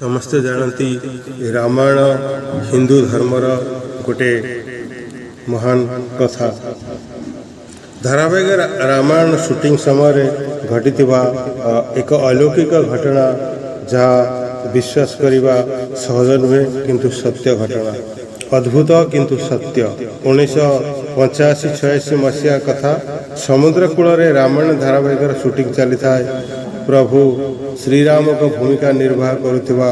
समस्ते जानती रामायण हिंदू धर्मर गोटे महान कथा। धारावाहिक रामायण शूटिंग समय घटी एक अलौकिक घटना जहाँ विश्वास करने सहज नुहे किंतु सत्य घटना, अद्भुत किंतु सत्य। 1985-86 मसीहा कथा। समुद्र कूल रामायण धारावाहिक शूटिंग चली था। प्रभु श्रीराम को भूमिका निर्वाह करुवा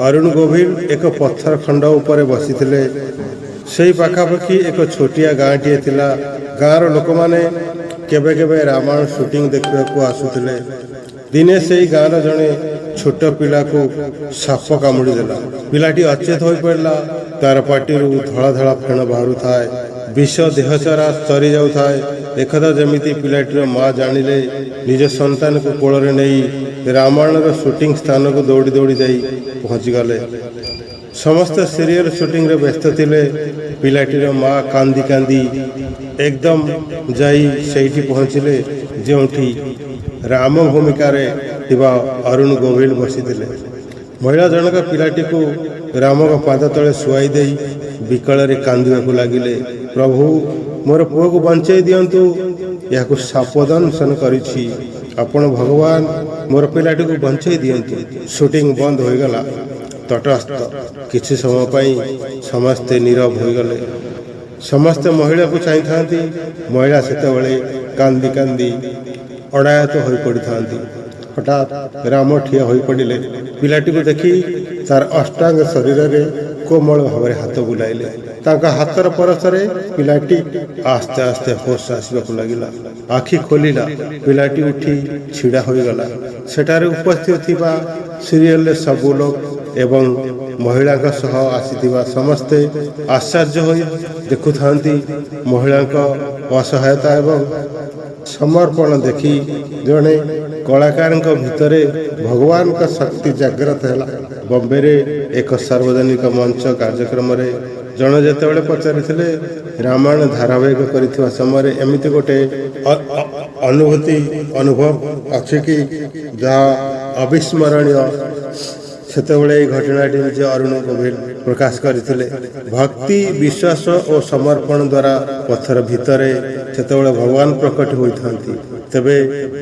अरुण गोविल एक पत्थर खंड उपर बसी से पाखापाखि एक छोटिया गाँटीए थिला। गाँवर लोक मैंने केबे केबे रामायण शूटिंग देखा आसुले। दिने से गाँव जड़े छोट पिला को साप कामुड़ी देला। पिलाटी अचेत हो पड़ा। तार पार्टी धड़ा धड़ा फेण बाहर थाए, विष देहचरा चरी जाऊ थाए। एकदा जमीती पिलाटीर माँ जानिले निज संतान को कोल नहीं रामायण शूटिंग स्थान को दौड़ी दौड़ी जाई पहुँची गले। समस्त सीरियल शूटिंग रे व्यस्त थिले। पिलाटीर माँ कांदी कांदी एकदम जाई सेठी पहुँचले जोठी राम भूमिका रे थिबा अरुण गोविल बसी थिले। महिला जनक पिलाटी को राम का पाद तले शुआई दे विकल कांदू लगिले। प्रभु मोर पुओ को बंचे दिंतु, या सापदंशन करिछि। आपण भगवान मोर पिलाटी को बंचे दिंतु। शूटिंग बंद हो गला। तटस्थ किछि समय पाई समस्ते नीरव हो गले। समस्ते महिला को चाही थांती। महिला सेतेबेले कांदी कांदी अड़ायत हो पड़ी थांती। हठात राम ठिया हो पड़िले। पिलाटी को देखी तार अष्टांग शरीर में कोमल भाव हाथ बुलाइले। हाथर परसरे पिलाटी आस्ते आस्ते होश आसवाक लगिला। आखि खोलिला। पिलाटी उठी छिड़ा हो गला। सेठारे उपस्थित थिबा सीरियल सबु लोग एवं महिला सह आसीथिबा समस्ते आश्चर्य हो देखु थांती। महिला असहायता एवं समर्पण देखी जड़े कलाकार भितर भगवान का शक्ति जागृत है। बॉम्बे रे एक सार्वजनिक मंच कार्यक्रम रे जन जेतेबेले पचारिथिले रामायण धारावाहिक करिथिबा समय एमिति गोटे अनुभव अच्छे कि जहाँ अविस्मरणीय सेतेबेले घटनाटी निजे अरुण गोविल प्रकाश करथिले। भक्ति विश्वास और समर्पण द्वारा पत्थर भितर सेतेबेले भगवान प्रकट होइथांती। तबे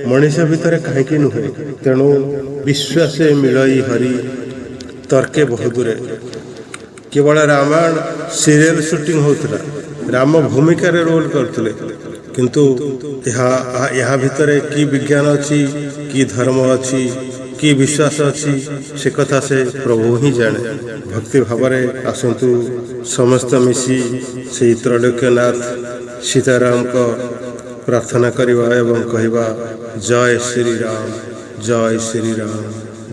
मनीष भितर कहीं नुहे। तेणु विश्वास मिलई हरि तर्के बहुदूरे। केवल रामायण सीरियल शूटिंग होता। राम भूमिका रे रोल करते किंतु यहाँ भितर की विज्ञान अच्छी, की धर्म अच्छी, की विश्वास अच्छी से कथा से प्रभु ही जाने। भक्ति भाव आसतु समस्त मिसी से त्रैलोक्यनाथ सीताराम को प्रार्थना करवा एवं कहवा जय श्री राम, जय श्री राम,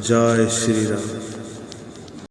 जय श्री राम।